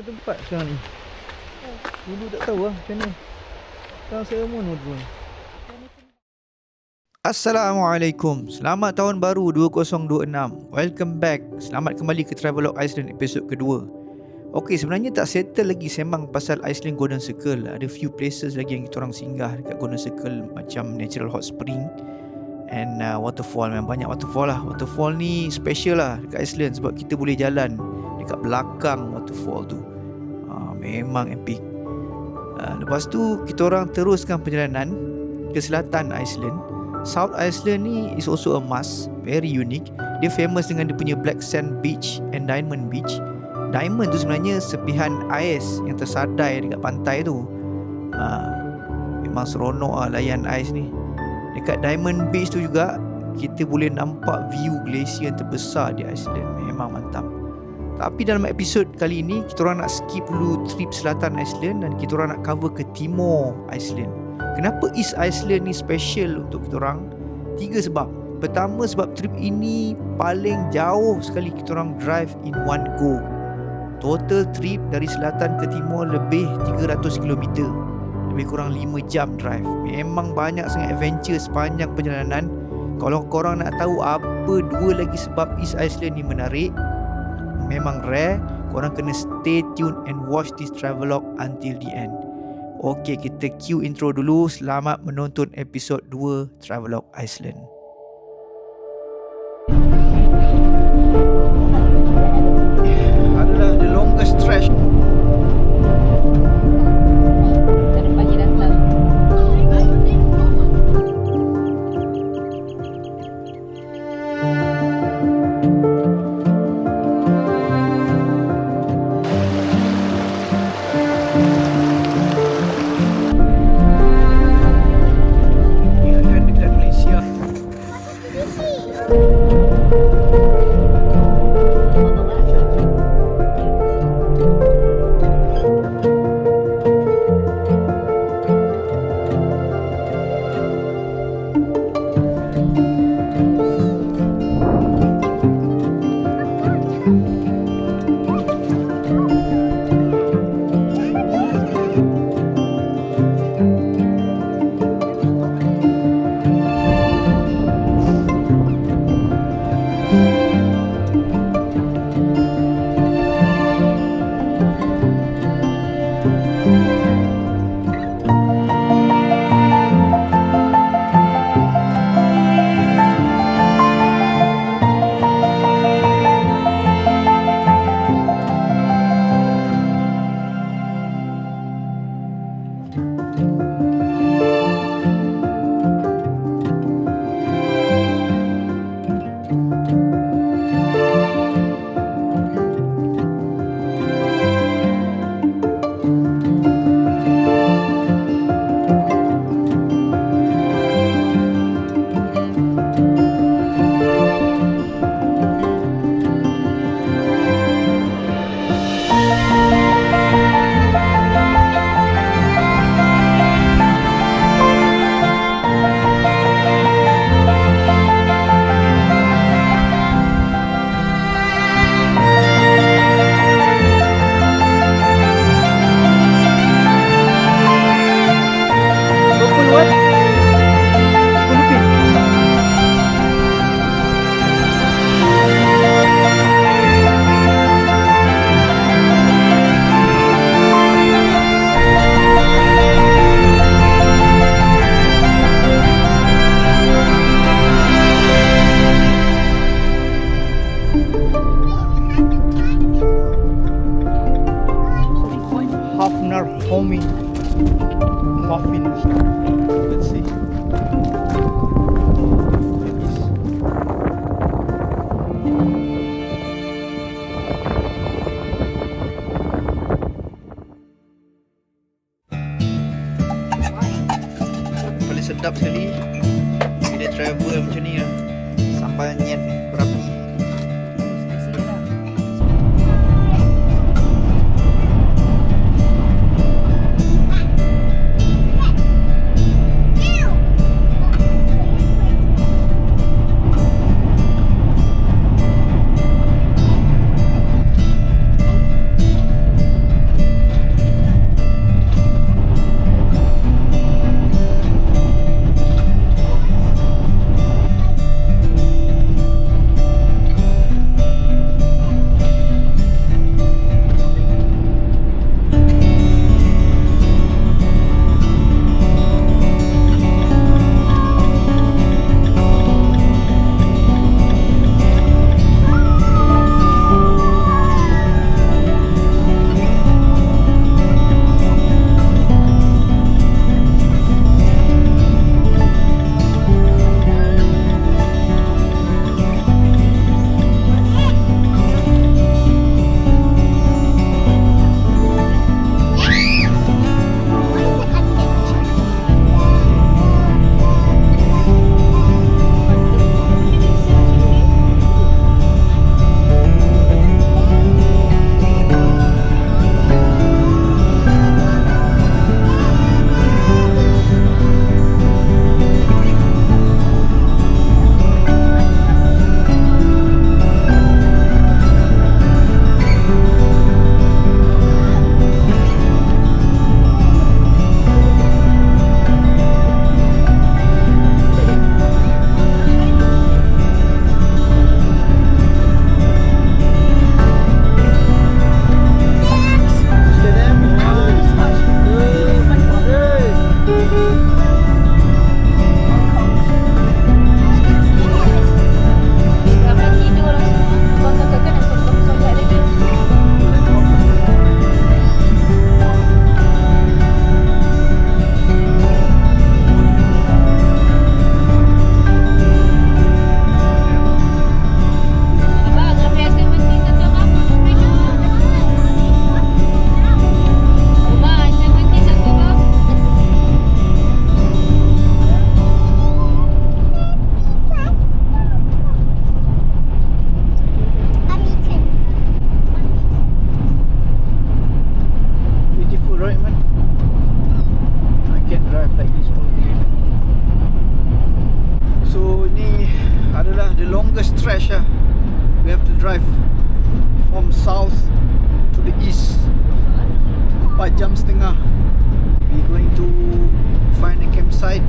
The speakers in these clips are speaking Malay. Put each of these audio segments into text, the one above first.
mana tempat sekarang ni? Dulu tak tahu lah macam mana. Sekarang seremon pun. Assalamualaikum. Selamat tahun baru 2026. Welcome back. Selamat kembali ke Travelog Iceland episod kedua. Okey, sebenarnya tak settle lagi sembang pasal Iceland Golden Circle. Ada few places lagi yang kita orang singgah dekat Golden Circle, macam natural hot spring and waterfall. Memang banyak waterfall lah. Waterfall ni special lah dekat Iceland sebab kita boleh jalan dekat belakang waterfall tu. Memang epic. Lepas tu kita orang teruskan perjalanan ke selatan Iceland. South Iceland ni is also a must, very unique. Dia famous dengan dia punya Black Sand Beach and Diamond Beach. Diamond tu sebenarnya serpihan ais yang tersadai dekat pantai tu. Memang seronok lah layan ais ni. Dekat Diamond Beach tu juga kita boleh nampak view glacier yang terbesar di Iceland. Memang mantap. Tapi dalam episod kali ini kita orang nak skip dulu trip selatan Iceland dan kita orang nak cover ke timur Iceland. Kenapa East Iceland ni special untuk kita orang? 3 sebab. Pertama, sebab trip ini paling jauh sekali kita orang drive in one go. Total trip dari selatan ke timur lebih 300 km. Lebih kurang 5 jam drive. Memang banyak sangat adventure sepanjang perjalanan. Kalau korang nak tahu apa 2 lagi sebab East Iceland ni menarik, memang rare, korang kena stay tune and watch this travelog until the end. Okey, kita cue intro dulu. Selamat menonton episod 2 Travelog Iceland. Adalah the longest stretch. Sedap sekali bila travel macam ni lah. Sambal nyet ni berapi. stretch lah. We have to drive from south to the east 4 jam setengah. We're going to find a campsite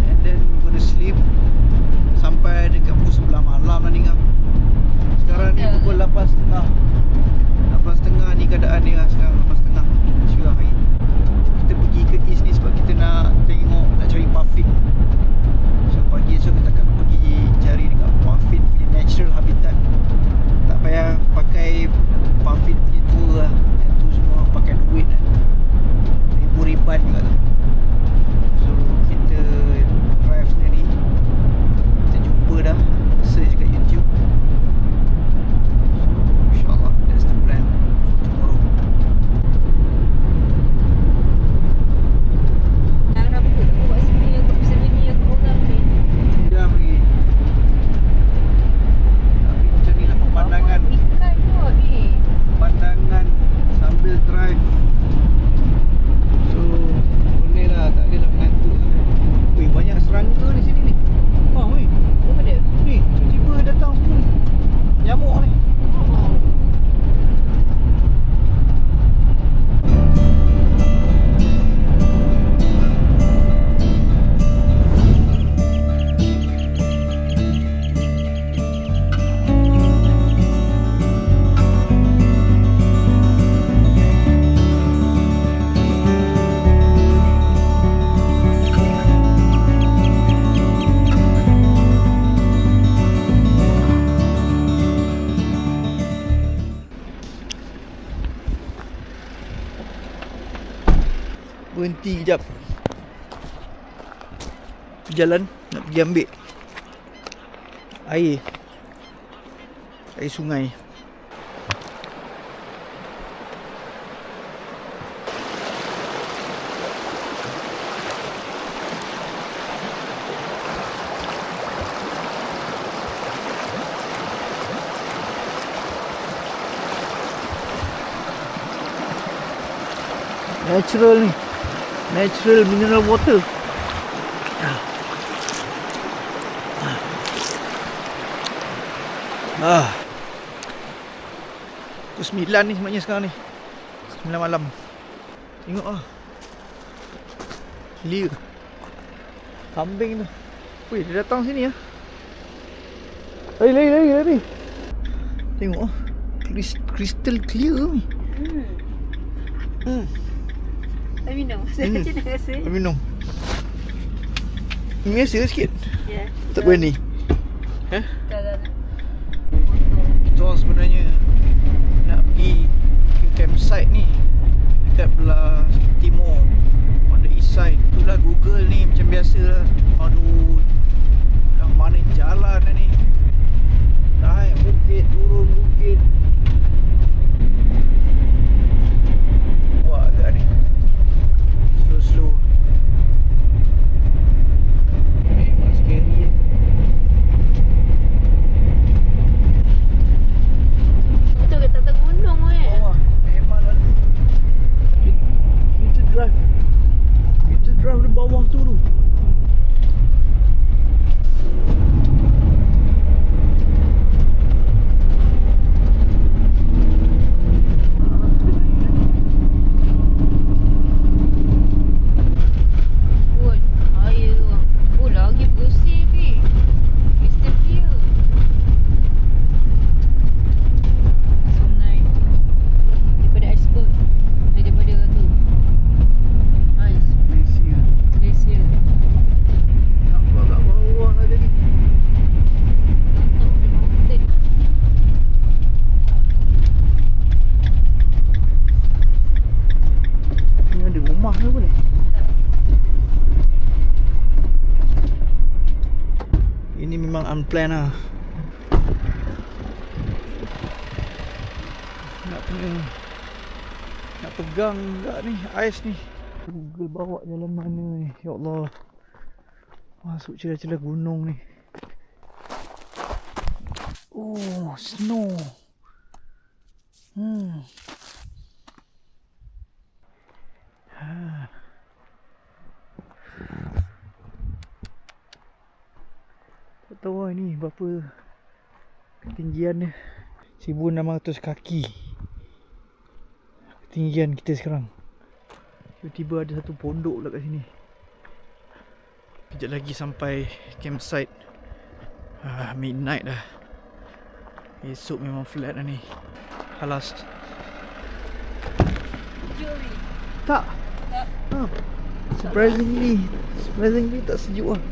and then we're gonna sleep sampai dekat pukul 11 malam lah ni kan. Sekarang ni pukul 8.30. 8.30 ni keadaan ni lah sekarang. 8.30 cerah lagi. Kita pergi ke east ni sebab kita nak tengok, nak cari puffin. So pagi esok kita akan pergi cari dekat puffin punya natural habitat. Tak payah pakai puffin punya tour lah. Yang tu semua pakai duit lah. Ribu-riban juga tu. So kita drive sendiri. Kita jumpa dah. Search kat YouTube. So insyaAllah that's the plan for tomorrow. Arah buku buat sini aku sembunyi aku orang ni. Dah pergi. Tapi macam ni lah pemandangan. Ikan kot ni. Pemandangan sambil drive. So boleh lah, tak adalah mengantuk sangat. Weh, banyak serangga di sini ni. Weh, Apa dia? ni tiba-tiba datang semua ni. Nyamuk ni. Oh. Berhenti kejap. Jalan nak pergi ambil air. Air sungai. Natural ni. Natural mineral water. Pukul 9 ni sebenarnya sekarang ni. 9 malam. Tengok lah. Clear. Kambing tu. Weh, dia datang sini lah. Lari. Tengok lah. Crystal clear ni. Saya minum. Saya macam mana rasa? Minum. Ini biasa sikit. Ya. Tak berani. Tak. Kita orang sebenarnya nak pergi ke campsite ni dekat belah timur, on the east side. Itulah Google ni macam biasa lah. Aduh, dah mana jalan dah ni. Naik bukit, turun bukit. Wah, agak ni slow. Memang scary. Betul ke tak gunung weh? Wah, memang lalu. Kita drive di bawah tu. Good. Air tu. Oh, lagi bersih ni. Crystal clear. Sungai. Daripada iceberg. Daripada tu. Ice. Glacier. Nampak kat bawah lah jadi. Contoh the mountain. Ni ada rumah ke apa ni? Ini memang unplanned lah. Nak pegang tak ni ais ni. Google bawa jalan mana ni? Ya Allah. Masuk celah-celah gunung ni. Oh, snow. Tak tahu lah ni berapa Ketinggian dia 1600 kaki. Ketinggian kita sekarang. Tiba-tiba ada satu pondok pula kat sini. Kejap lagi sampai campsite. Midnight dah. Esok memang flat dah ni. Halas. Juri. Tak. Tak. Surprisingly tak sejuk lah.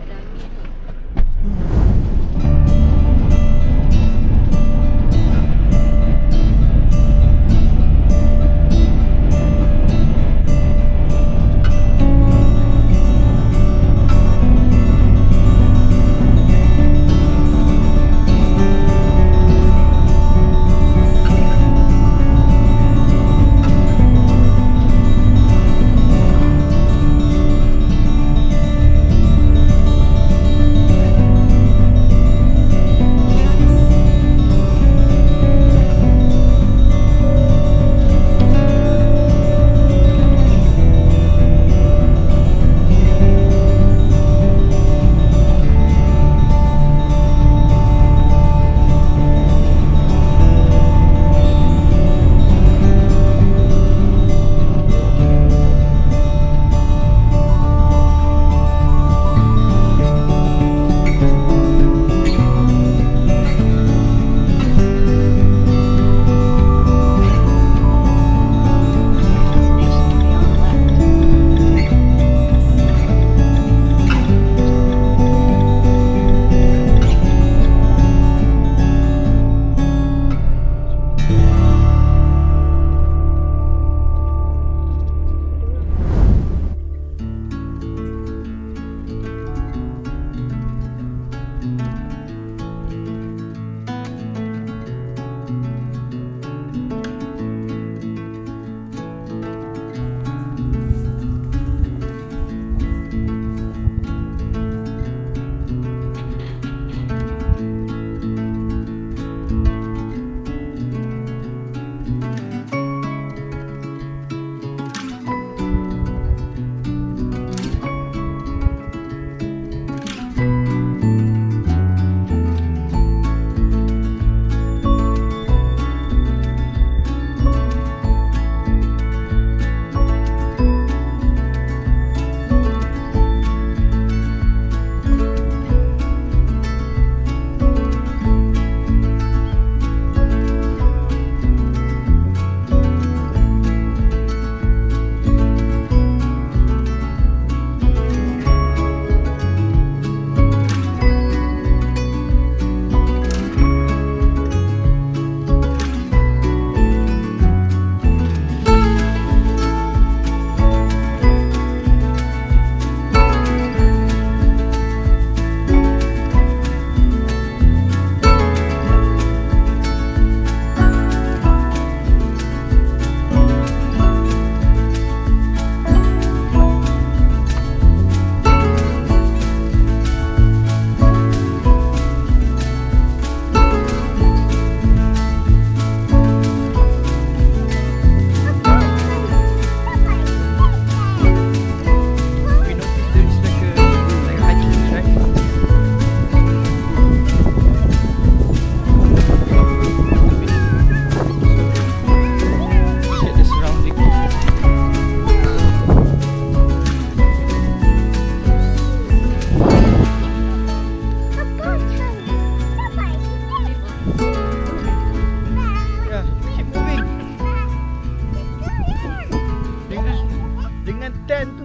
Langit tu.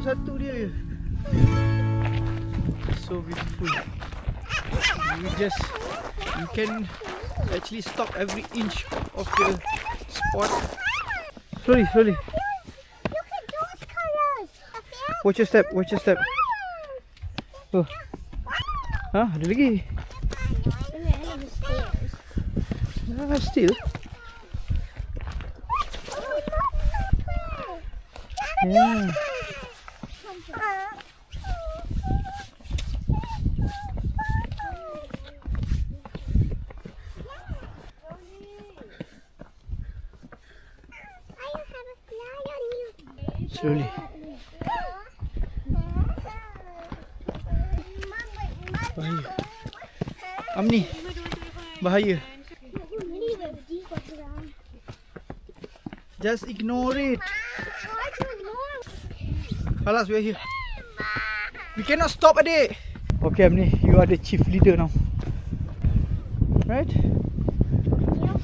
So beautiful. You can actually stop every inch of the spot. Slowly. Look at those colors. Watch your step. Oh. Hah? Ada lagi? Still. Yeah. Slowly. Bahaya. Amni. Bahaya. Just ignore it. I don't know. Alas, we're here. We cannot stop adik. Okay, Amni, you are the chief leader now. Right?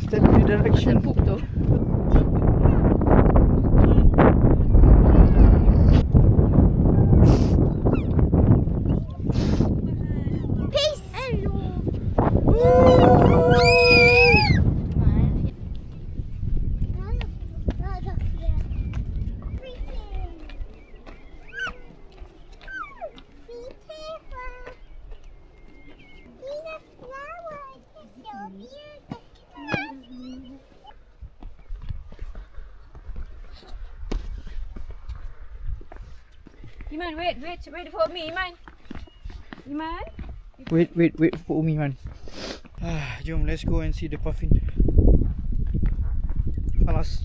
Step in the direction. Poop tu. Peace. Hello. Iman, wait for me, Iman. Iman? Wait for Umi, man. Jom, let's go and see the puffin. Alas.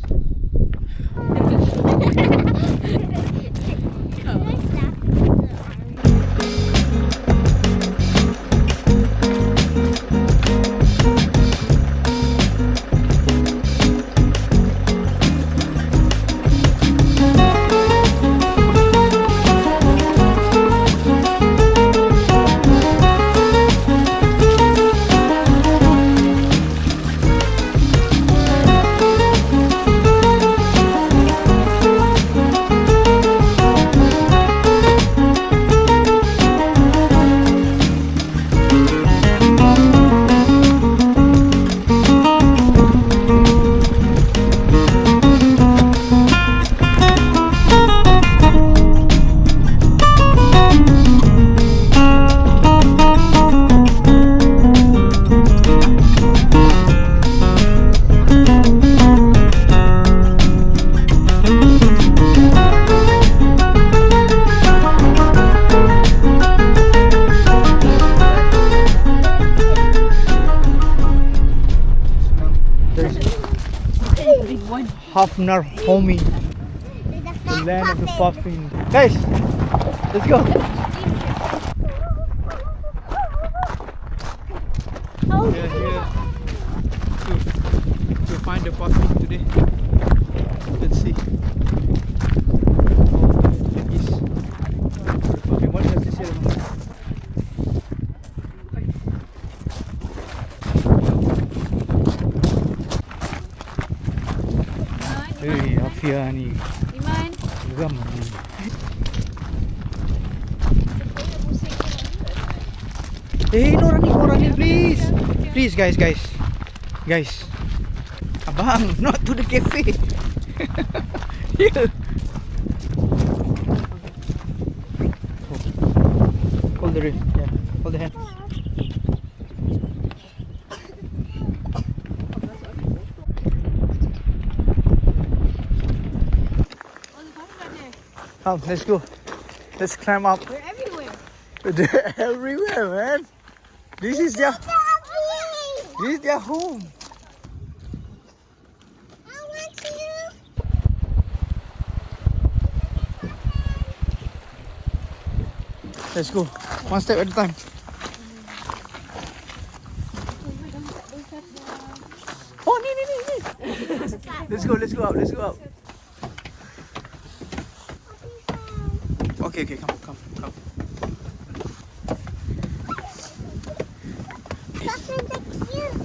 Hafnar Homing, the land of the puffin. Guys, let's go. We are here to find the puffin today. Let's see. There is the puffin. What does this say? Hey, Afia ni Iman. geram ni. Hey, no running, please. Please, guys. Abang, not to the cafe. Here. Hold the wrist. Yeah, hold the hand. Come, let's go. Let's climb up. We're everywhere. They're everywhere, man. This is their home. I want you. Let's go. One step at a time. Oh, nee. Let's go out. Okay, come. Puffins are cute.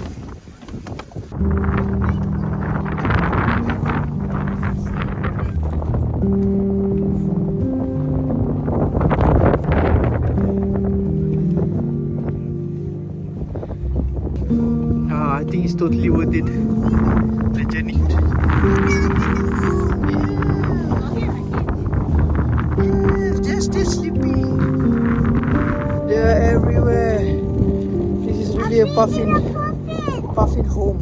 I think it's totally worth it. The journey. They're still sleeping. They're everywhere. This is really a puffin home.